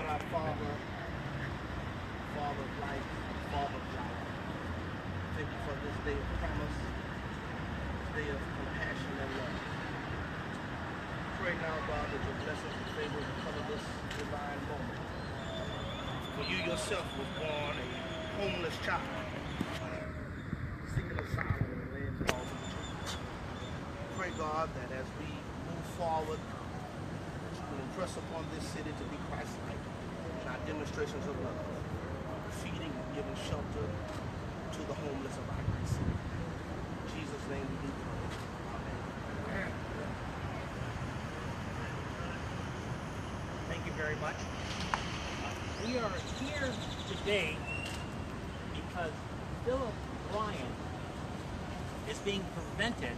our Father, Father of life, Father of life. Thank you for this day of promise, this day of compassion and love. Pray now, God, that your blessings and favor will cover this divine moment. For you yourself was born a homeless child, seeking asylum in a land called Egypt. Pray, God, that as we move forward, that you will impress upon this city to be Christ-like in our demonstrations of love, feeding and giving shelter to the homeless of our great city. In Jesus' name we do pray. Amen. Thank you very much. We are here today because Philip Bryant is being prevented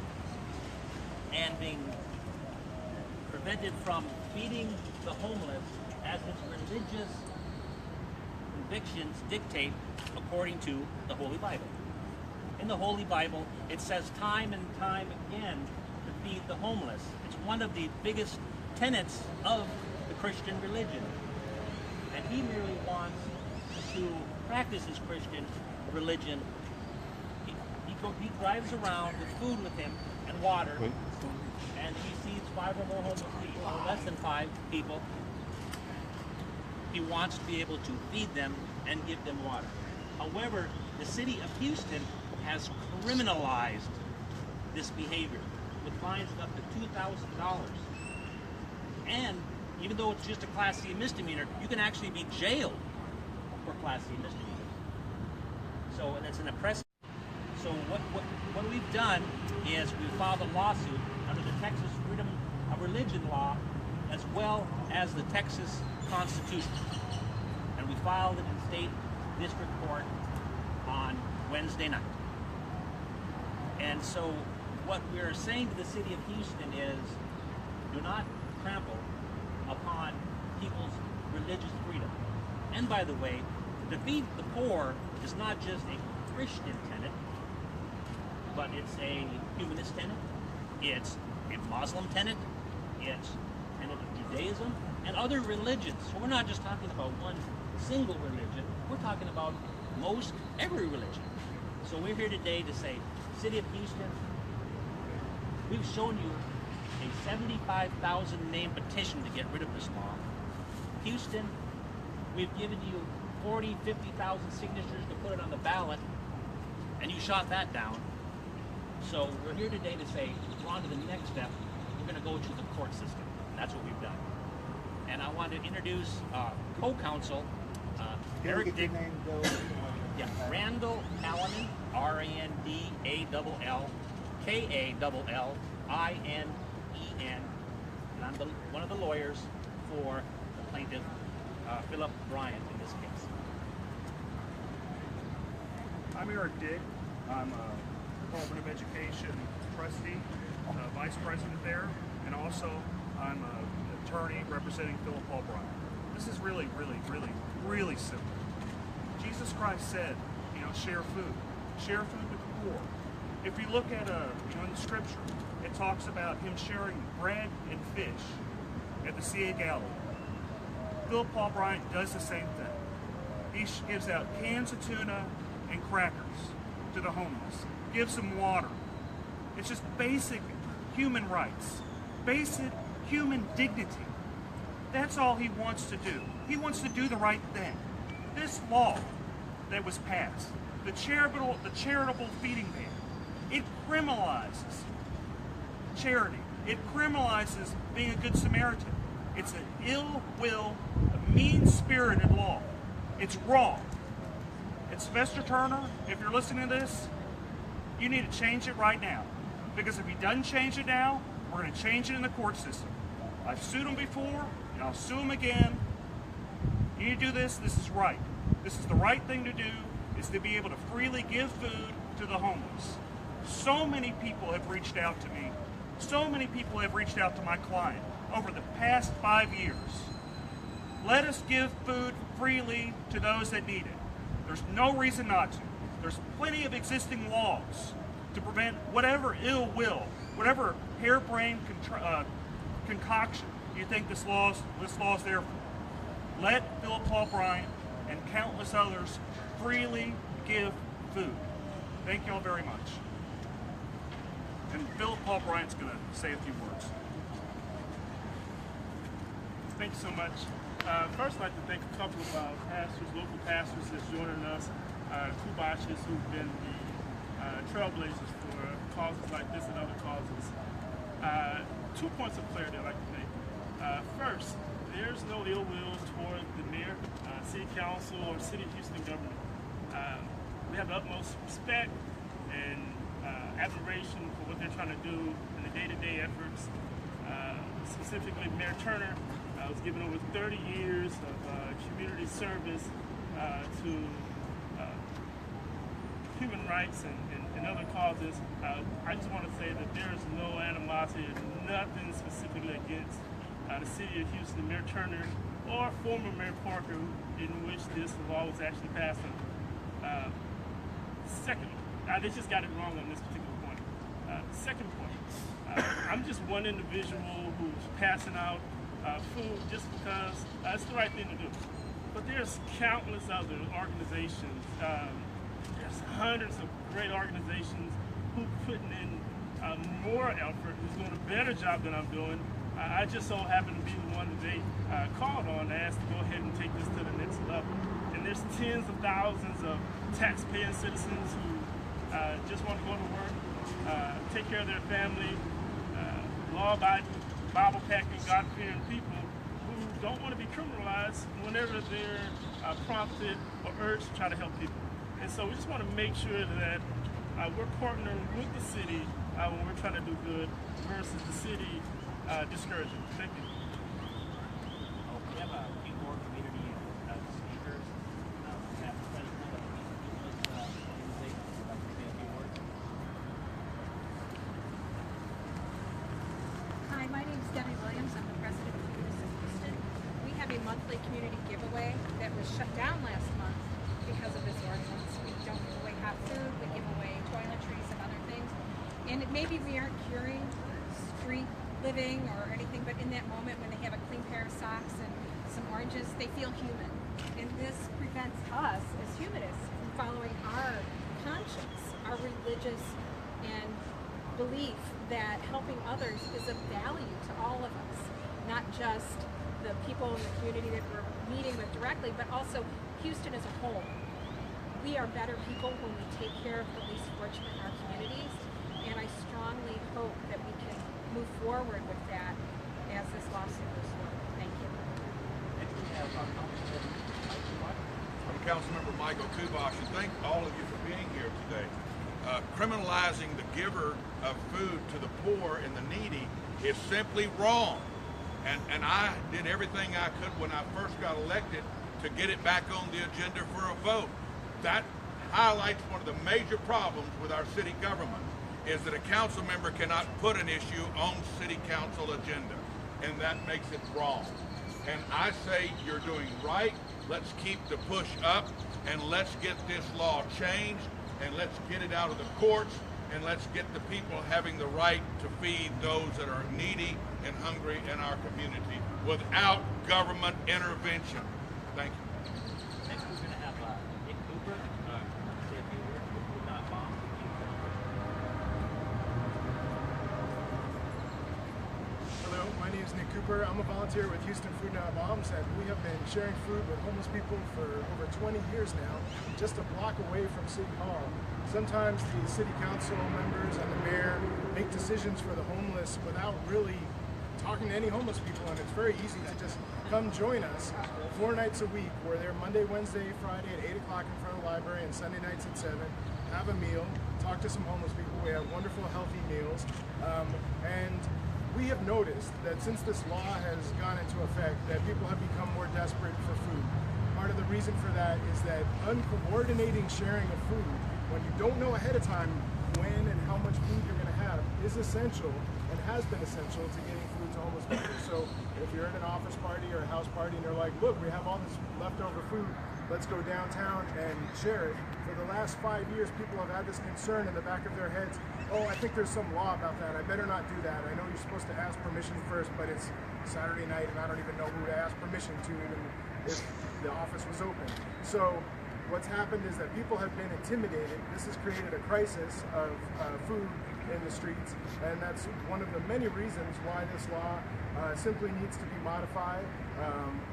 from feeding the homeless as his religious convictions dictate according to the Holy Bible. In the Holy Bible, it says time and time again to feed the homeless. It's one of the biggest tenets of the Christian religion. And he merely wants to practice his Christian religion. He drives around with food with him and water, and he sees 5 or more homeless people, or less than 5 people. He wants to be able to feed them and give them water. However, the city of Houston has criminalized this behavior with fines of up to $2,000. And even though it's just a Class C misdemeanor, you can actually be jailed for Class C misdemeanor. So, and it's an oppressive. So what we've done is we filed a lawsuit under the Texas Freedom of Religion law as well as the Texas Constitution. And we filed it in state district court on Wednesday night. And so what we're saying to the city of Houston is, do not trample upon people's religious freedom. And by the way, to feed the poor is not just a Christian tenet, but it's a humanist tenet, it's a Muslim tenet, it's a tenet of Judaism and other religions. So we're not just talking about one single religion, we're talking about most every religion. So we're here today to say, City of Houston, we've shown you a 75,000 name petition to get rid of this law. Houston, we've given you 40, 50,000 signatures to put it on the ballot, and you shot that down. So we're here today to say, we're on to the next step. We're going to go to the court system. That's what we've done. And I want to introduce co-counsel Eric Dick. Yeah, Randall Hallinan, R-A-N-D-A-L-L, K-A-L-L-I-N-E-N, and I'm one of the lawyers for the plaintiff, Philip Bryant, in this case. I'm Eric Dick. I'm a Department of Education trustee, vice president there, and also I'm an attorney representing Philip Paul Bryant. This is really simple. Jesus Christ said, share food with the poor. If you look at in the scripture, it talks about him sharing bread and fish at the Sea of Galilee. Philip Paul Bryant does the same thing. He gives out cans of tuna and crackers to the homeless, gives them water. It's just basic human rights, basic human dignity. That's all he wants to do. He wants to do the right thing. This law that was passed, the Charitable Feeding Ban, it criminalizes charity. It criminalizes being a good Samaritan. It's an ill will, a mean-spirited law. It's wrong. And Sylvester Turner, if you're listening to this, you need to change it right now. Because if he doesn't change it now, we're going to change it in the court system. I've sued him before, and I'll sue him again. You need to do this. This is right. This is the right thing to do, is to be able to freely give food to the homeless. So many people have reached out to me. So many people have reached out to my client over the past 5 years. Let us give food freely to those that need it. There's no reason not to. There's plenty of existing laws to prevent whatever ill will, whatever harebrained concoction you think this law's there for. let Philip Paul Bryant and countless others freely give food. Thank you all very much. And Philip Paul Bryant's going to say a few words. Thank you so much. First, I'd like to thank a couple of pastors, local pastors that's joining us, Kubashes, who've been the trailblazers for causes like this and other causes. 2 points of clarity I'd like to make. First, there's no ill will toward the mayor, city council, or city of Houston government. We have the utmost respect and admiration for what they're trying to do in the day-to-day efforts. Specifically, Mayor Turner was given over 30 years of community service to human rights and other causes. I just want to say that there is no animosity, nothing specifically against the city of Houston, Mayor Turner, or former Mayor Parker, in which this law was actually passed on. Second, they just got it wrong on this particular point. Second point, I'm just one individual who's passing out food just because it's the right thing to do. But there's countless other organizations. There's hundreds of great organizations who are putting in more effort, who's doing a better job than I'm doing. I just so happen to be the one that they called on to ask to go ahead and take this to the next level. And there's tens of thousands of tax-paying citizens who just want to go to work, take care of their family, law-abiding, Bible-packing, God-fearing people who don't want to be criminalized whenever they're prompted or urged to try to help people. And so we just want to make sure that we're partnering with the city when we're trying to do good versus the city discouraging. Thank you. We have a few more community speakers. We have the president of the organization who would like to say a few words. Hi, my name is Debbie Williams. I'm the president of Enthusiast of Houston. We have a monthly community giveaway that was shut down last month because of this ordinance. We don't give away hot food, we give away toiletries and other things. And maybe we aren't curing street living or anything, but in that moment when they have a clean pair of socks and some oranges, they feel human. And this prevents us as humanists from following our conscience, our religious and belief that helping others is of value to all of us, not just the people in the community that we're meeting with directly, but also Houston as a whole. We are better people when we take care of the least fortunate in our communities, and I strongly hope that we can move forward with that as this lawsuit moves forward. Thank you. Next we have our Councilman Mike. I'm Councilmember Michael Kubosh, and thank all of you for being here today. Criminalizing the giver of food to the poor and the needy is simply wrong. And I did everything I could when I first got elected to get it back on the agenda for a vote. That highlights one of the major problems with our city government, is that a council member cannot put an issue on city council agenda, and that makes it wrong. And I say you're doing right. Let's keep the push up, and let's get this law changed, and let's get it out of the courts, and let's get the people having the right to feed those that are needy and hungry in our community without government intervention. Thank you. Next we're going to have Nick Cooper say a few words with Food Not Bomb. Hello, my name is Nick Cooper. I'm a volunteer with Houston Food Not Bombs, and we have been sharing food with homeless people for over 20 years now, just a block away from City Hall. Sometimes the city council members and the mayor make decisions for the homeless without really talking to any homeless people, and it's very easy to just come join us 4 nights a week. We're there Monday, Wednesday, Friday at 8 o'clock in front of the library, and Sunday nights at 7. Have a meal, talk to some homeless people. We have wonderful, healthy meals. And we have noticed that since this law has gone into effect, that people have become more desperate for food. Part of the reason for that is that uncoordinating sharing of food, when you don't know ahead of time when and how much food you're going to have, is essential and has been essential to getting food to homeless people. So if you're at an office party or a house party and they're like, look, we have all this leftover food, let's go downtown and share it. For the last 5 years, people have had this concern in the back of their heads. Oh, I think there's some law about that. I better not do that. I know you're supposed to ask permission first, but it's Saturday night and I don't even know who to ask permission to, even if the office was open. So what's happened is that people have been intimidated. This has created a crisis of food in the streets, and that's one of the many reasons why this law simply needs to be modified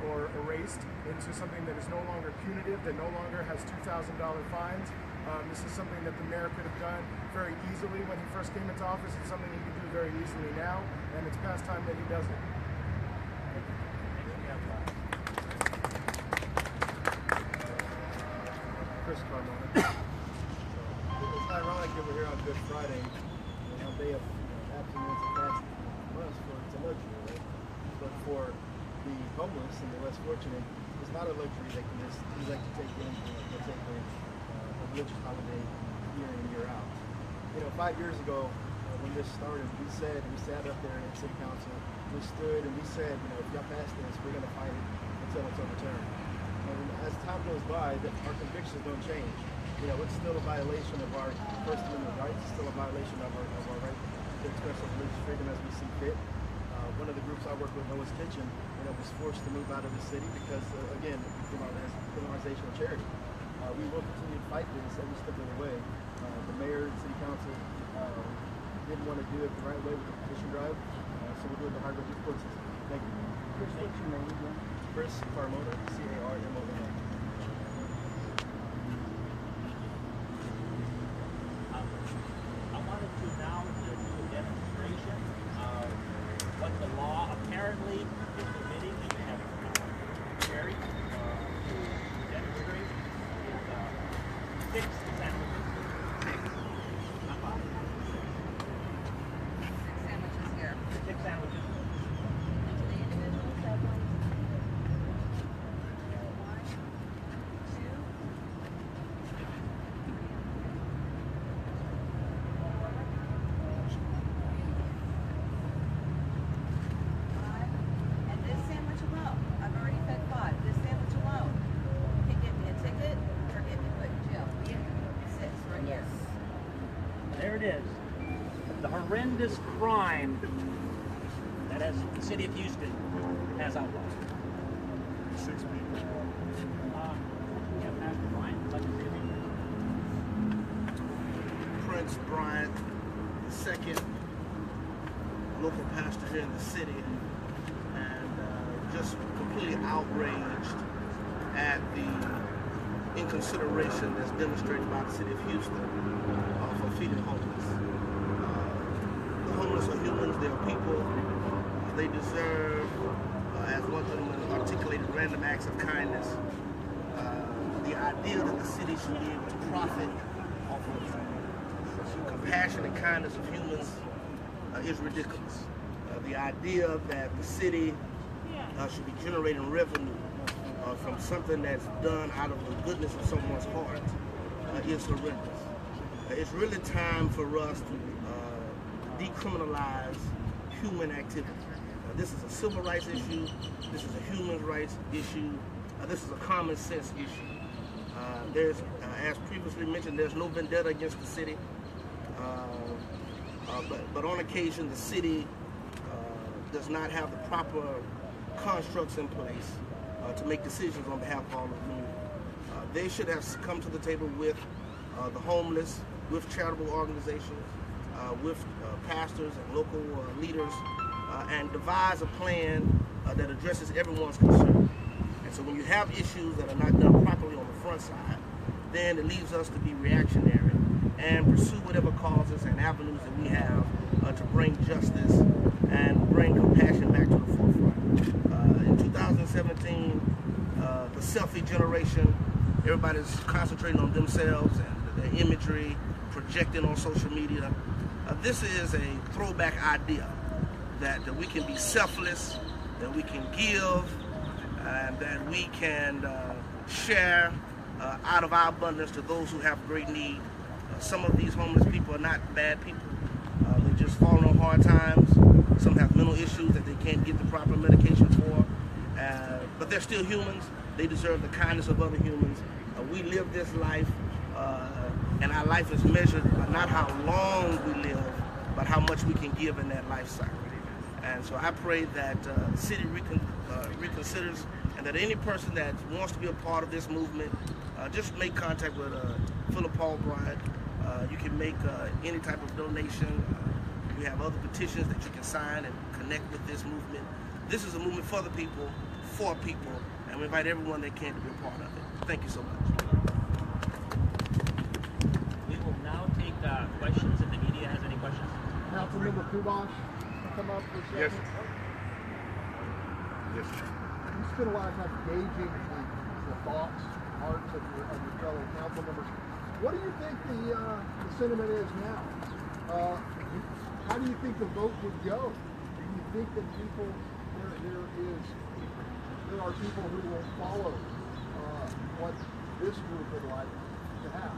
or erased into something that is no longer punitive, that no longer has $2,000 fines. This is something that the mayor could have done very easily when he first came into office. It's something he can do very easily now, and it's past time that he does it. Chris Carmona. It's ironic that we're here on Good Friday, on day of abstinence and fasting. For us, it's a luxury, right? But for the homeless and the less fortunate, it's not a luxury they can just elect to take in a religious holiday year in, year out. 5 years ago, when this started, we sat up there in City Council, we stood and we said, if y'all pass this, we're going to fight it until it's overturned. And as time goes by, our convictions don't change. It's still a violation of our First Amendment rights. It's still a violation of our right to express our religious freedom as we see fit. One of the groups I work with, Noah's Kitchen, was forced to move out of the city because, again, there's criminalization of charity. We will continue to fight this every step of the way. The mayor and city council didn't want to do it the right way with the petition drive, so we'll do it the hard way through the court system. Thank you. Chris, what's your name again? Chris Carmona, C-A-R-M-O-N-A. I wanted to now do a demonstration of what the law apparently is permitting. You can have Jerry to demonstrate is 6 sandwiches. 6. Not 5. 6 sandwiches here. 6 sandwiches. Each of the individuals have one. 1, 2, 5. And this sandwich alone, I've already fed 5. This sandwich alone can get me a ticket or get me put in jail. 6 right here. There it is. The horrendous crime that the city of Houston has outlawed. 6 people. Yeah, Pastor Brian, would like to say anything? Prince Bryant, the second local pastor here in the city, and just completely outraged at the inconsideration that's demonstrated by the city of Houston for feeding homeless. The homeless are humans, they are people. They deserve, as one gentleman articulated, random acts of kindness. The idea that the city should be able to profit off of the compassion and kindness of humans is ridiculous. The idea that the city should be generating revenue from something that's done out of the goodness of someone's heart is horrendous. It's really time for us to decriminalize human activity. This is a civil rights issue. This is a human rights issue. This is a common sense issue. There's, as previously mentioned, there's no vendetta against the city. But on occasion, the city does not have the proper constructs in place to make decisions on behalf of all of the community. They should have come to the table with the homeless, with charitable organizations, with pastors and local leaders, and devise a plan that addresses everyone's concern. And so when you have issues that are not done properly on the front side, then it leaves us to be reactionary and pursue whatever causes and avenues that we have to bring justice and bring compassion back to the forefront. In 2017, the selfie generation, everybody's concentrating on themselves and their imagery, projecting on social media. This is a throwback idea that we can be selfless, that we can give, and that we can share out of our abundance to those who have great need. Some of these homeless people are not bad people. They just fallen on hard times. Some have mental issues that they can't get the proper medication for, but they're still humans, They deserve the kindness of other humans. We live this life, and our life is measured by not how long we live, but how much we can give in that life cycle. And so I pray that the city reconsiders, and that any person that wants to be a part of this movement, just make contact with Philip Paul Bryant. You can make any type of donation. We have other petitions that you can sign and connect with this movement. This is a movement for the people, for people, and we invite everyone that can to be a part of it. Thank you so much. We will now take questions if the media has any questions. Councilmember Kubash, come up for a second. Yes. Yes. You spend a lot of time gauging the thoughts, hearts of your fellow council members. What do you think the sentiment is now? How do you think the vote would go? Do you think that there are people who will follow what this group would like to have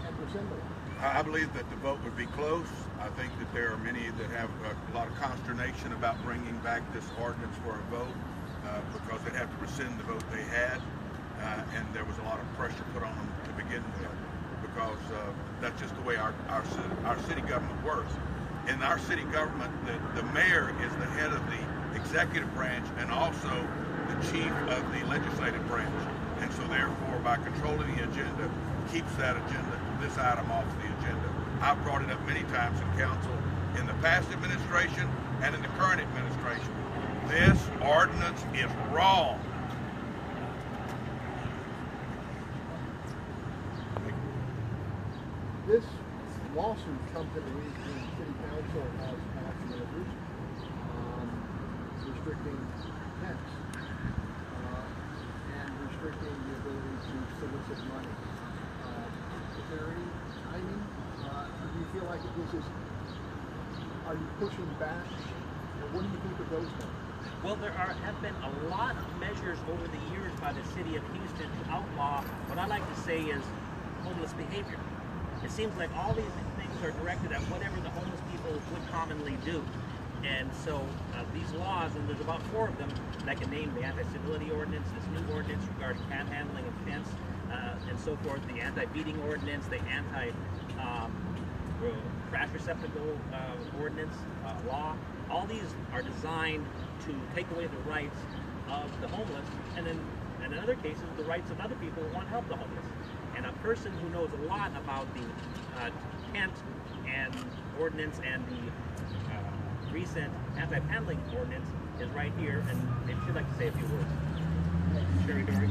and present it? I believe that the vote would be close. I think that there are many that have a lot of consternation about bringing back this ordinance for a vote because they'd have to rescind the vote they had, and there was a lot of pressure put on them to begin with because that's just the way our city government works. In our city government, the mayor is the head of the executive branch and also the chief of the legislative branch. And so therefore, by controlling the agenda, keeps that agenda, this item off the agenda. I've brought it up many times in council in the past administration and in the current administration. This ordinance is wrong. This lawsuit comes into reason the city council has passed an resolution restricting tents and restricting the ability to solicit money. Is there any timing? Do you feel like this is, are you pushing back? Or what do you think of those things? Well, there have been a lot of measures over the years by the city of Houston to outlaw what I like to say is homeless behavior. It seems like all these things are directed at whatever the homeless people would commonly do. And so these laws, and there's about 4 of them that I can name: the anti-civility ordinance, this new ordinance regarding panhandling of tents, and so forth, the anti-beating ordinance, the anti-trash receptacle ordinance, law. All these are designed to take away the rights of the homeless, and then in other cases, the rights of other people who want to help the homeless. And a person who knows a lot about the tent and ordinance and the recent anti-paneling ordinance is right here, and maybe she'd like to say a few words. Sherry Dory.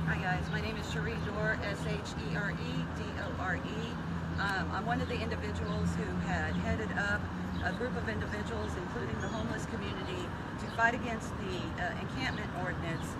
Hi guys, my name is Cherie Dore, S-H-E-R-E-D-O-R-E. I'm one of the individuals who had headed up a group of individuals, including the homeless community, to fight against the encampment ordinance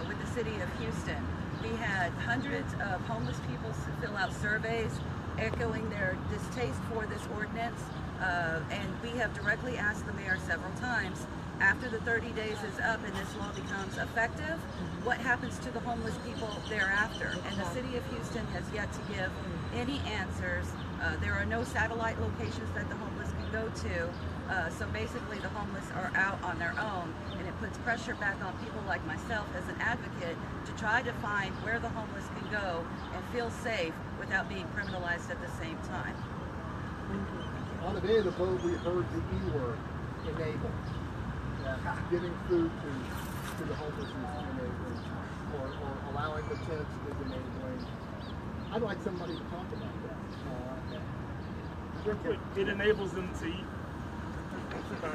with the city of Houston. We had hundreds of homeless people fill out surveys echoing their distaste for this ordinance, and we have directly asked the mayor several times, after the 30 days is up and this law becomes effective, what happens to the homeless people thereafter? And the city of Houston has yet to give any answers. There are no satellite locations that the homeless can go to. So basically the homeless are out on their own, and it puts pressure back on people like myself as an advocate to try to find where the homeless can go and feel safe without being criminalized at the same time. On the day of the vote, we heard the E word, enable. Giving food to the homeless is enabling, or allowing the tents is enabling. I'd like somebody to talk about that. Real quick, it enables them to eat.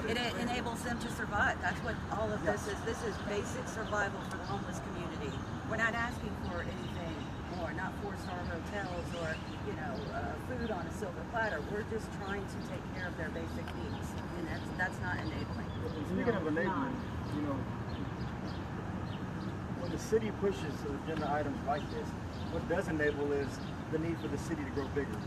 It enables them to survive. That's what all of this is. This is basic survival for the homeless community. We're not asking for anything more, not 4-star hotels or, food on a silver platter. We're just trying to take care of their basic needs, and that's not enabling. Speaking of enabling, when the city pushes agenda items like this, what does enable is the need for the city to grow bigger.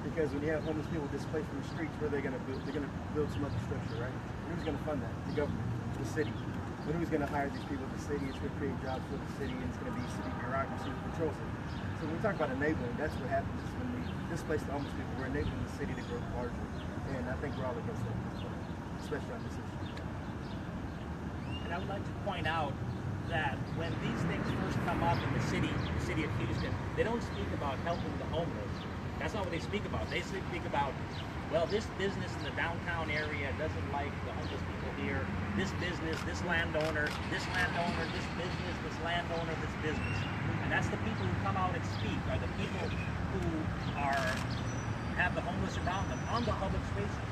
Because when you have homeless people displaced from the streets, where they're going to build? They're going to build some other structure, right? And who's going to fund that? The government, the city. And who's going to hire these people? The city. It's going to create jobs for the city, and it's going to be city bureaucracy that controls it. So when we talk about enabling, that's what happens is when we displace the homeless people, we're enabling the city to grow larger. And I think we're all against that, especially on this issue. And I would like to point out that when these things first come up in the city of Houston, they don't speak about helping the homeless. That's not what they speak about. They speak about, well, this business in the downtown area doesn't like the homeless people here. This business, this landowner, this landowner, this business, this landowner, this business. And that's the people who come out and speak, are the people who have the homeless around them on the public spaces.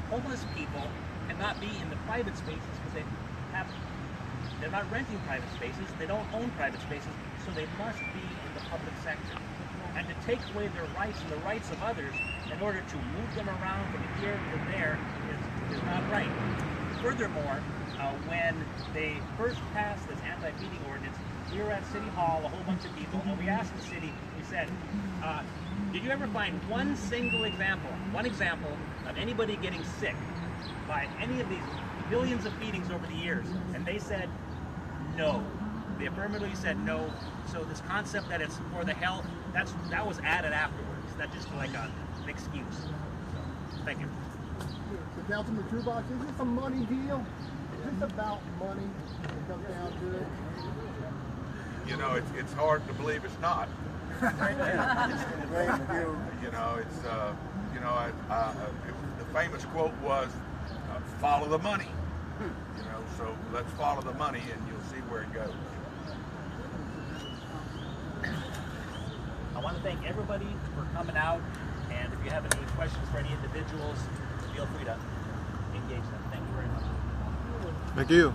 Homeless people cannot be in the private spaces because they're not renting private spaces, they don't own private spaces, so they must be in the public sector. And to take away their rights and the rights of others in order to move them around from here to there is not right. Furthermore, when they first passed this anti-feeding ordinance, we were at City Hall, a whole bunch of people, and we asked the city, we said, did you ever find one example of anybody getting sick by any of these billions of feedings over the years? And they said no. They affirmatively said no. So this concept that it's for the health, that was added afterwards. That's just like an excuse. So, thank you. So Councilman Trubox, is this a money deal? Is this about money? It comes down to it. You know, it's hard to believe it's not. You know, it's the famous quote was, "Follow the money." You know, so let's follow the money, and you'll see where it goes. I want to thank everybody for coming out, and if you have any questions for any individuals, feel free to engage them. Thank you very much. Thank you.